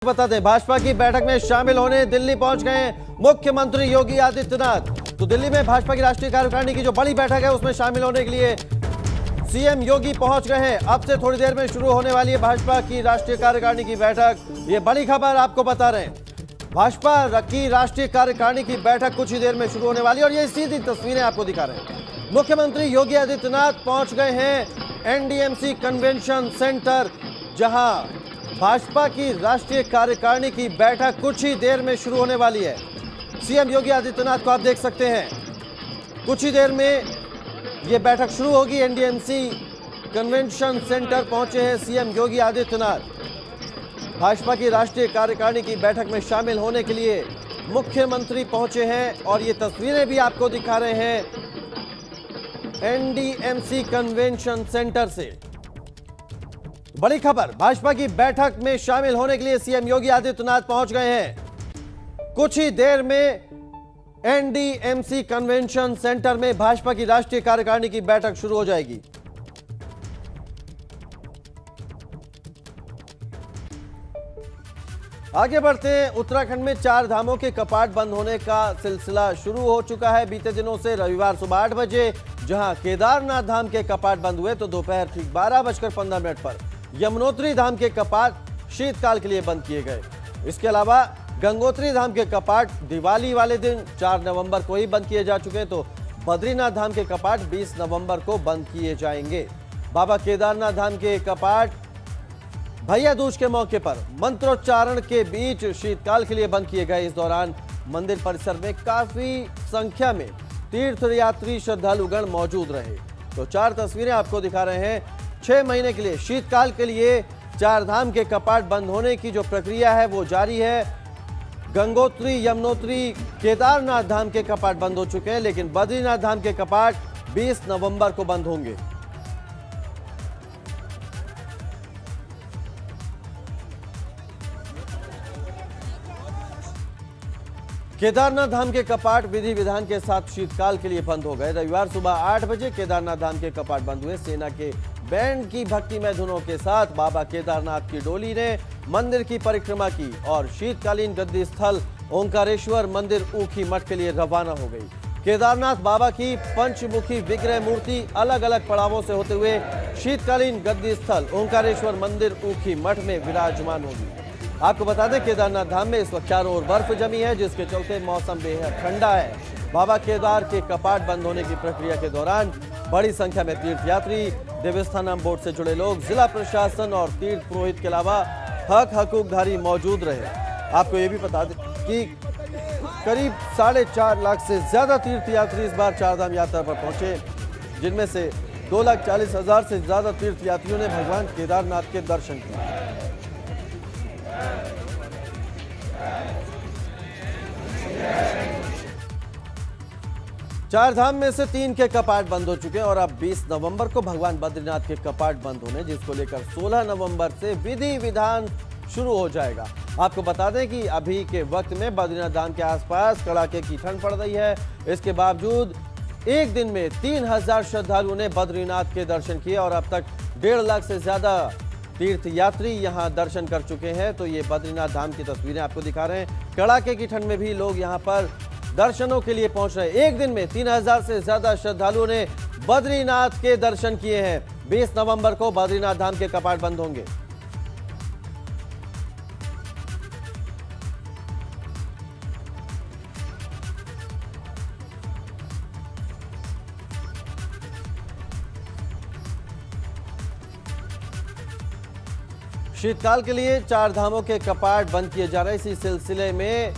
बता दें, भाजपा की बैठक में शामिल होने दिल्ली पहुंच गए मुख्यमंत्री योगी आदित्यनाथ। तो दिल्ली में भाजपा की राष्ट्रीय कार्यकारिणी की जो बड़ी बैठक है उसमें शामिल होने के लिए सीएम योगी पहुंच गए हैं। अब से थोड़ी देर में शुरू होने वाली है भाजपा की राष्ट्रीय कार्यकारिणी की बैठक। ये बड़ी खबर आपको बता रहे हैं, भाजपा की राष्ट्रीय कार्यकारिणी की बैठक कुछ ही देर में शुरू होने वाली है और ये सीधी तस्वीरें आपको दिखा रहे हैं। मुख्यमंत्री योगी आदित्यनाथ पहुंच गए हैं एनडीएमसी कन्वेंशन सेंटर, जहां भाजपा की राष्ट्रीय कार्यकारिणी की बैठक कुछ ही देर में शुरू होने वाली है। सीएम योगी आदित्यनाथ को आप देख सकते हैं, कुछ ही देर में यह बैठक शुरू होगी। एनडीएमसी कन्वेंशन सेंटर पहुंचे हैं सीएम योगी आदित्यनाथ। भाजपा की राष्ट्रीय कार्यकारिणी की बैठक में शामिल होने के लिए मुख्यमंत्री पहुंचे हैं और ये तस्वीरें भी आपको दिखा रहे हैं एनडीएमसी कन्वेंशन सेंटर से। बड़ी खबर, भाजपा की बैठक में शामिल होने के लिए सीएम योगी आदित्यनाथ पहुंच गए हैं। कुछ ही देर में एनडीएमसी कन्वेंशन सेंटर में भाजपा की राष्ट्रीय कार्यकारिणी की बैठक शुरू हो जाएगी। आगे बढ़ते हैं, उत्तराखंड में 4 धामों के कपाट बंद होने का सिलसिला शुरू हो चुका है। बीते दिनों से रविवार सुबह 8 बजे जहां केदारनाथ धाम के कपाट बंद हुए, तो दोपहर ठीक 12:15 पर यमुनोत्री धाम के कपाट शीतकाल के लिए बंद किए गए। इसके अलावा गंगोत्री धाम के कपाट दिवाली वाले दिन 4 नवंबर को ही बंद किए जा चुके हैं, तो बद्रीनाथ धाम के कपाट 20 नवंबर को बंद किए जाएंगे। बाबा केदारनाथ धाम के कपाट भैया दूज के मौके पर मंत्रोच्चारण के बीच शीतकाल के लिए बंद किए गए। इस दौरान मंदिर परिसर में काफी संख्या में तीर्थयात्री श्रद्धालुगण मौजूद रहे। तो 4 तस्वीरें आपको दिखा रहे हैं। 6 महीने के लिए शीतकाल के लिए 4 धाम के कपाट बंद होने की जो प्रक्रिया है वो जारी है। गंगोत्री, यमुनोत्री, केदारनाथ धाम के कपाट बंद हो चुके हैं, लेकिन बद्रीनाथ धाम के कपाट 20 नवंबर को बंद होंगे। केदारनाथ धाम के कपाट विधि विधान के साथ शीतकाल के लिए बंद हो गए। रविवार सुबह 8 बजे केदारनाथ धाम के कपाट बंद हुए। सेना के बैंड की भक्तिमय धुनों के साथ बाबा केदारनाथ की डोली ने मंदिर की परिक्रमा की और शीतकालीन गद्दी स्थल ओंकारेश्वर मंदिर ऊखी मठ के लिए रवाना हो गई। केदारनाथ बाबा की पंचमुखी विग्रह मूर्ति अलग अलग पड़ावों से होते हुए शीतकालीन गद्दी स्थल ओंकारेश्वर मंदिर ऊखी मठ में विराजमान होगी। आपको बता दें, केदारनाथ धाम में इस वक्त चारों ओर बर्फ जमी है, जिसके चलते मौसम बेहद ठंडा है। बाबा केदार के कपाट बंद होने की प्रक्रिया के दौरान बड़ी संख्या में तीर्थयात्री, देवस्थानम बोर्ड से जुड़े लोग, जिला प्रशासन और तीर्थ पुरोहित के अलावा हक हकूकधारी मौजूद रहे। आपको ये भी बता दें कि करीब 4.5 लाख से ज्यादा तीर्थयात्री इस बार 4 धाम यात्रा पर पहुंचे, जिनमें से 2,40,000 से ज्यादा तीर्थयात्रियों ने भगवान केदारनाथ के दर्शन किए। चार धाम में से 3 के कपाट बंद हो चुके हैं और अब 20 नवंबर को भगवान बद्रीनाथ के कपाट बंद होने, जिसको लेकर 16 नवंबर से विधि विधान शुरू हो जाएगा। आपको बता दें कि अभी के वक्त में बद्रीनाथ धाम के आसपास कड़ाके की ठंड पड़ रही है। इसके बावजूद एक दिन में 3000 श्रद्धालुओं ने बद्रीनाथ के दर्शन किए और अब तक 1.5 लाख से ज्यादा तीर्थयात्री यहां दर्शन कर चुके हैं। तो ये बद्रीनाथ धाम की तस्वीरें आपको दिखा रहे हैं। कड़ाके की ठंड में भी लोग यहां पर दर्शनों के लिए पहुंच रहे हैं। एक दिन में 3000 से ज्यादा श्रद्धालुओं ने बद्रीनाथ के दर्शन किए हैं। 20 नवंबर को बद्रीनाथ धाम के कपाट बंद होंगे। शीतकाल के लिए 4 धामों के कपाट बंद किए जा रहे। इसी सिलसिले में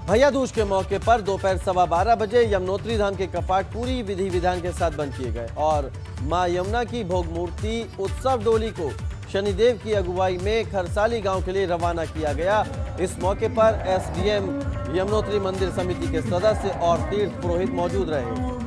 भैया दूज के मौके पर दोपहर 12:15 बजे यमुनोत्री धाम के कपाट पूरी विधि विधान के साथ बंद किए गए और मां यमुना की भोग मूर्ति उत्सव डोली को शनिदेव की अगुवाई में खरसाली गांव के लिए रवाना किया गया। इस मौके पर एसडीएम, यमुनोत्री मंदिर समिति के सदस्य और तीर्थ पुरोहित मौजूद रहे।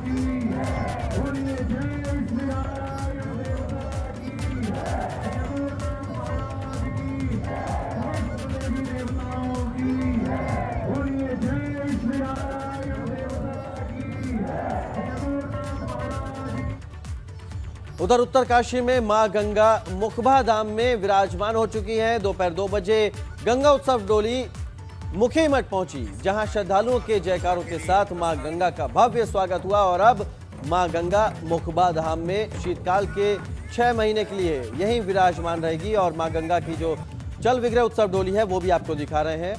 उधर उत्तरकाशी में मां गंगा मुखबा धाम में विराजमान हो चुकी है। दोपहर 2 बजे गंगा उत्सव डोली मुखी मठ पहुंची, जहां श्रद्धालुओं के जयकारों के साथ मां गंगा का भव्य स्वागत हुआ और अब मां गंगा मुखबा धाम में शीतकाल के 6 महीने के लिए यहीं विराजमान रहेगी। और मां गंगा की जो चल विग्रह उत्सव डोली है वो भी आपको दिखा रहे हैं।